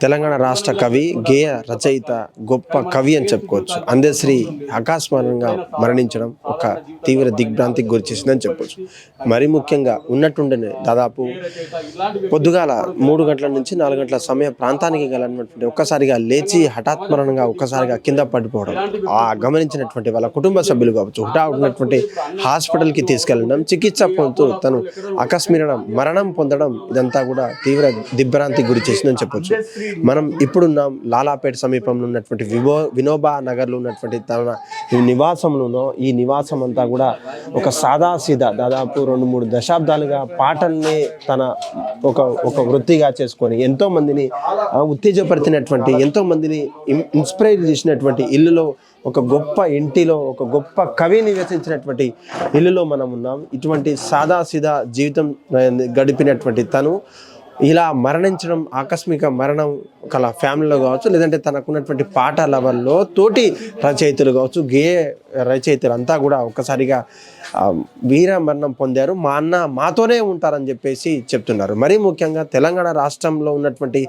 తెలంగాణ రాష్ట్ర కవి, గేయ రచయిత, గొప్ప కవి అని చెప్పుకోవచ్చు. అందశ్రీ అకస్మాత్తుగా మరణించడం ఒక తీవ్ర దిగ్భ్రాంతికి గురిచేసిందని చెప్పొచ్చు. మరి ముఖ్యంగా ఉన్నట్టుండనే దాదాపు పొద్దుగాల 3 గంటల నుంచి 4 గంటల సమయ ప్రాంతానికి గలనటువంటి ఒక్కసారిగా లేచి హఠాత్మరణంగా ఒక్కసారిగా కింద పడిపోవడం, ఆ గమనించినటువంటి వాళ్ళ కుటుంబ సభ్యులు కావచ్చు ఉన్నటువంటి హాస్పిటల్కి తీసుకెళ్ళడం, చికిత్స పొందుతూ తను ఆకస్మిక మరణం పొందడం, ఇదంతా కూడా తీవ్ర దిగ్భ్రాంతికి గురి చేసిందని చెప్పొచ్చు. మనం ఇప్పుడున్నాం లాలాపేట సమీపంలో ఉన్నటువంటి వినోబా నగర్లో ఉన్నటువంటి తన నివాసంలోనో, ఈ నివాసం అంతా కూడా ఒక సాదాసీదా దాదాపు 2-3 దశాబ్దాలుగా పాటల్ని తన ఒక వృత్తిగా చేసుకొని ఎంతో మందిని ఉత్తేజపరిచినటువంటి, ఎంతో మందిని ఇన్స్పైర్ చేసినటువంటి ఇల్లులో, ఒక గొప్ప ఇంటిలో ఒక గొప్ప కవి నివసించినటువంటి ఇల్లులో మనం ఉన్నాం. ఇటువంటి సాదాసీదా జీవితం గడిపినటువంటి తను ఇలా మరణించడం, ఆకస్మిక మరణం కల ఫ్యామిలీలో కావచ్చు, లేదంటే తనకున్నటువంటి పాట లవర్లో తోటి రచయితలు కావచ్చు, గేయ రచయితలు అంతా కూడా ఒక్కసారిగా వీర మరణం పొందారు. మా అన్న మాతోనే ఉంటారని చెప్పేసి చెప్తున్నారు. మరీ ముఖ్యంగా తెలంగాణ రాష్ట్రంలో ఉన్నటువంటి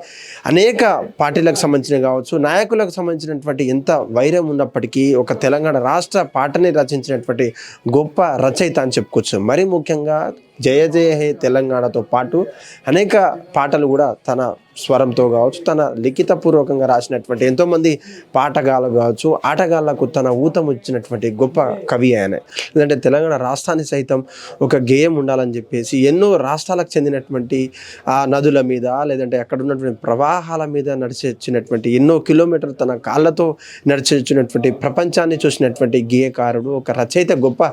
అనేక పార్టీలకు సంబంధించిన కావచ్చు, నాయకులకు సంబంధించినటువంటి ఎంత వైరం ఉన్నప్పటికీ ఒక తెలంగాణ రాష్ట్ర పాటని రచించినటువంటి గొప్ప రచయిత అని చెప్పుకోవచ్చు. మరీ ముఖ్యంగా జయ జయ హే తెలంగాణతో పాటు అనేక పాటలు కూడా తన స్వరంతో కావచ్చు, తన లిఖితపూర్వకంగా రాసినటువంటి ఎంతోమంది పాటగాళ్ళు కావచ్చు, ఆటగాళ్లకు తన ఊతం ఇచ్చినటువంటి గొప్ప కవి ఆయన. ఎందుకంటే తెలంగాణ రాష్ట్రాన్ని సైతం ఒక గేయం ఉండాలని చెప్పేసి ఎన్నో రాష్ట్రాలకు చెందినటువంటి ఆ నదుల మీద, లేదంటే అక్కడ ఉన్నటువంటి ప్రవాహాల మీద నడిచొచ్చినటువంటి ఎన్నో కిలోమీటర్లు తన కాళ్ళతో నడిచొచ్చినటువంటి ప్రపంచాన్ని చూసినటువంటి గేయకారుడు, ఒక రచయిత, గొప్ప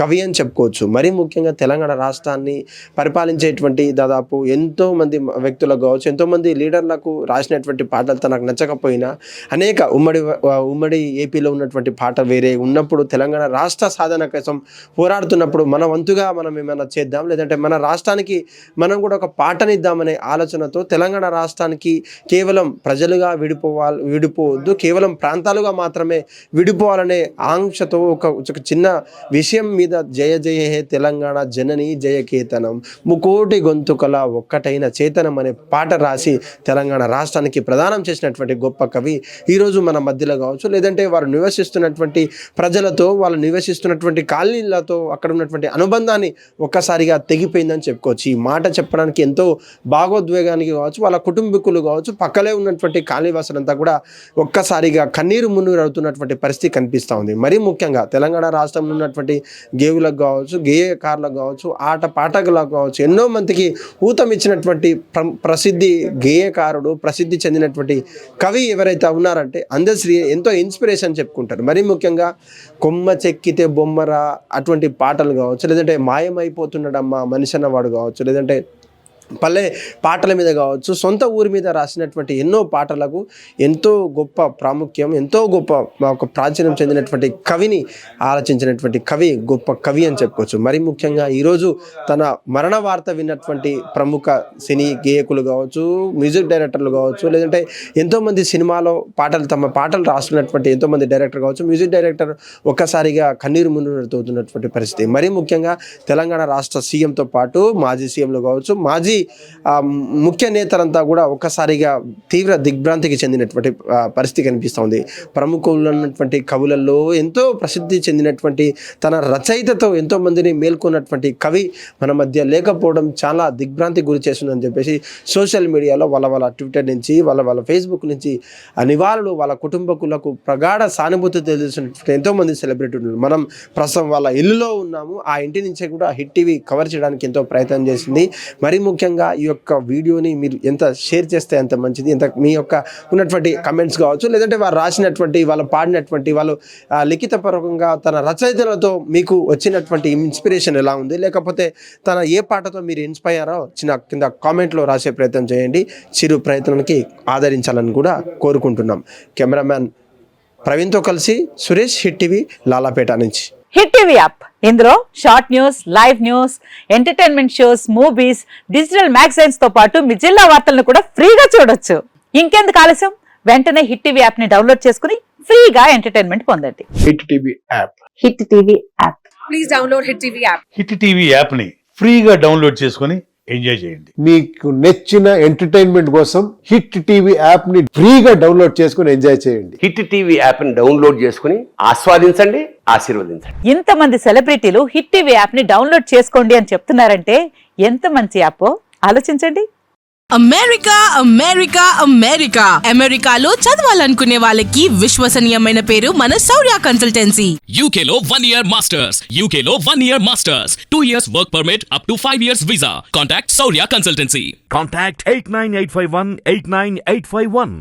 కవి అని చెప్పుకోవచ్చు. మరీ ముఖ్యంగా తెలంగాణ రాష్ట్రాన్ని పరిపాలించేటువంటి దాదాపు ఎంతో మంది వ్యక్తులకు కావచ్చు, ఎంతోమంది లీడర్లకు రాసినటువంటి పాటలు తనకు నచ్చకపోయినా, అనేక ఉమ్మడి ఏపీలో ఉన్నటువంటి పాట వేరే ఉన్నప్పుడు, తెలంగాణ రాష్ట్ర సాధన కోసం పోరాడుతున్నప్పుడు మన వంతుగా మనం ఏమైనా చేద్దాం, లేదంటే మన రాష్ట్రానికి మనం కూడా ఒక పాటనిద్దామనే ఆలోచనతో తెలంగాణ రాష్ట్రానికి కేవలం ప్రజలుగా విడిపోవద్దు, కేవలం ప్రాంతాలుగా మాత్రమే విడిపోవాలనే ఆంక్షతో ఒక చిన్న విషయం మీద జయ జయ హే తెలంగాణ జనని జయకేతనం ముకోటి గొంతుకల ఒక్కటైన చేతనం అనే పాట రాసి తెలంగాణ రాష్ట్రానికి ప్రదానం చేసినటువంటి గొప్ప కవి ఈరోజు మన మధ్యలో కావచ్చు, లేదంటే వారు నివసిస్తున్నటువంటి ప్రజలతో, వాళ్ళు నివసిస్తున్నటువంటి కాలనీలతో అక్కడ ఉన్నటువంటి అనుబంధాన్ని ఒక్కసారిగా తెగిపోయిందని చెప్పుకోవచ్చు. ఈ మాట చెప్పడానికి ఎంతో భాగోద్వేగానికి కావచ్చు, వాళ్ళ కుటుంబీకులు కావచ్చు, పక్కలే ఉన్నటువంటి కాలనీవాసులంతా కూడా ఒక్కసారిగా కన్నీరు మున్నీరు అవుతున్నటువంటి పరిస్థితి కనిపిస్తూ ఉంది. మరీ ముఖ్యంగా తెలంగాణ రాష్ట్రంలో ఉన్నటువంటి గేవులకు కావచ్చు, గేయకారులకు కావచ్చు, పాటకులకు కావచ్చు, ఎన్నో మందికి ఊతం ఇచ్చినటువంటి ప్రసిద్ధి గేయకారుడు, ప్రసిద్ధి చెందినటువంటి కవి ఎవరైతే ఉన్నారంటే అందశ్రీ ఎంతో ఇన్స్పిరేషన్ చెప్పుకుంటారు. మరీ ముఖ్యంగా కొమ్మ చెక్కితే బొమ్మరా అటువంటి పాటలు కావచ్చు, లేదంటే మాయమైపోతున్నాడమ్మా మనిషి అన్నవాడు కావచ్చు, లేదంటే పల్లె పాటల మీద కావచ్చు, సొంత ఊరి మీద రాసినటువంటి ఎన్నో పాటలకు ఎంతో గొప్ప ప్రాముఖ్యం, ఎంతో గొప్ప ఒక ప్రాచీనం చెందినటువంటి కవిని ఆలోచించినటువంటి కవి, గొప్ప కవి అని చెప్పుకోవచ్చు. మరి ముఖ్యంగా ఈరోజు తన మరణ వార్త విన్నటువంటి ప్రముఖ సినీ గేయకులు కావచ్చు, మ్యూజిక్ డైరెక్టర్లు కావచ్చు, లేదంటే ఎంతోమంది సినిమాలో తమ పాటలు రాస్తున్నటువంటి ఎంతోమంది డైరెక్టర్ కావచ్చు, మ్యూజిక్ డైరెక్టర్ ఒక్కసారిగా కన్నీరు మున్నీరుతున్నటువంటి పరిస్థితి. మరీ ముఖ్యంగా తెలంగాణ రాష్ట్ర సీఎంతో పాటు మాజీ సీఎంలు కావచ్చు, మాజీ ముఖ్య నేతలంతా కూడా ఒక్కసారిగా తీవ్ర దిగ్భ్రాంతికి చెందినటువంటి పరిస్థితి కనిపిస్తుంది. ప్రముఖులు ఉన్నటువంటి కవులలో ఎంతో ప్రసిద్ధి చెందినటువంటి తన రచయితతో ఎంతో మందిని మేల్కొన్నటువంటి కవి మన మధ్య లేకపోవడం చాలా దిగ్భ్రాంతికి గురి చేస్తుందని చెప్పేసి సోషల్ మీడియాలో వాళ్ళ ట్విట్టర్ నుంచి, వాళ్ళ ఫేస్బుక్ నుంచి నివాళులు, వాళ్ళ కుటుంబకులకు ప్రగాఢ సానుభూతి తెలిసినటువంటి ఎంతో మంది సెలబ్రిటీలు. మనం ప్రస్తుతం వాళ్ళ ఇల్లులో ఉన్నాము. ఆ ఇంటి నుంచే కూడా హిట్ టీవీ కవర్ చేయడానికి ఎంతో ప్రయత్నం చేసింది. మరి ముఖ్యంగా ఈ యొక్క వీడియోని మీరు ఎంత షేర్ చేస్తే అంత మంచిది. మీ యొక్క ఉన్నటువంటి కమెంట్స్ కావచ్చు, లేదంటే వారు రాసినటువంటి, వాళ్ళు పాడినటువంటి, వాళ్ళు లిఖితపూర్వకంగా తన రచయితలతో మీకు వచ్చినటువంటి ఇన్స్పిరేషన్ ఎలా ఉంది, లేకపోతే తన ఏ పాటతో మీరు ఇన్స్పైర్ కింద కామెంట్లో రాసే ప్రయత్నం చేయండి. చిరు ప్రయత్నానికి ఆదరించాలని కూడా కోరుకుంటున్నాం. కెమెరామ్యాన్ ప్రవీణ్తో కలిసి సురేష్, హిట్ టీవీ, లాలాపేట నుంచి. హిట్ టీవీ యాప్, ఇందులో short news, live news, entertainment shows, movies, digital magazines తో పాటు మీ జిల్లా వార్తలను కూడా ఫ్రీగా చూడొచ్చు. ఇంకెందుకు ఆలస్యం, వెంటనే హిట్ టీవీ యాప్ ని డౌన్లోడ్ చేసుకుని ఫ్రీగా ఎంటర్టైన్మెంట్ పొందండి. Hit TV app. Hit TV app. Please download hit TV app. Hit TV యాప్ని ఫ్రీగా డౌన్లోడ్ చేసుకొని ఎంజాయ్ చేయండి. మీకు నచ్చిన ఎంటర్టైన్మెంట్ కోసం హిట్ టీవీ యాప్ ని ఫ్రీగా డౌన్లోడ్ చేసుకుని ఎంజాయ్ చేయండి. హిట్ టీవీ యాప్ని డౌన్లోడ్ చేసుకుని ఆస్వాదించండి, ఆశీర్వదించండి. ఇంతమంది సెలబ్రిటీలు హిట్ టీవీ యాప్ ని డౌన్లోడ్ చేసుకోండి అని చెప్తున్నారంటే ఎంత మంచి యాప్ ఆలోచించండి. అమెరికా అమెరికా అమెరికా అమెరికాలో చదవాలనుకునే వాళ్ళకి విశ్వసనీయమైన పేరు మన శౌర్య consultancy. UK Law 1 Year Masters. UK Law 1 Year Masters. 2 years work permit up to 5 years visa. Contact Saurya Consultancy. Contact 89851 89851.